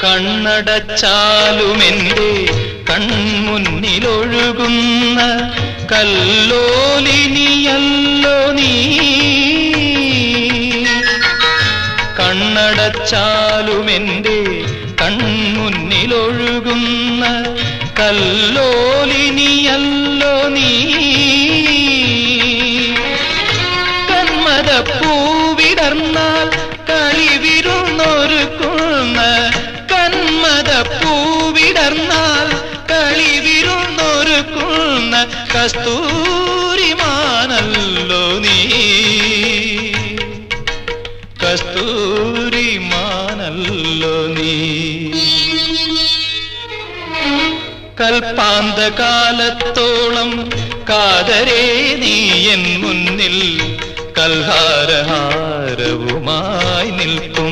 കണ്ണടച്ചാലുമെന്റെ കൺമുന്നിലൊഴുകുന്ന കല്ലോലിനിയല്ലോ നീ. കണ്ണടച്ചാലുമെന്റെ കൺമുന്നിലൊഴുകുന്ന കല്ലോലിനിയല്ലോ നീ. കന്മദപ്പൂവിടർന്നാൽ കളിവിരുന്നൊരുക്കുന്ന കന്മദപ്പൂവിടർന്നാൽ കളിവിരുന്നൊരുക്കുന്ന കസ്തൂരിമാനല്ലോ നീ. കസ്തൂരിമാനല്ലോ നീ. കൽപ്പാന്തകാലത്തോളം കാതരേ നീ എൻ മുന്നിൽ കൽഹാരഹാരവുമായി നിൽക്കും.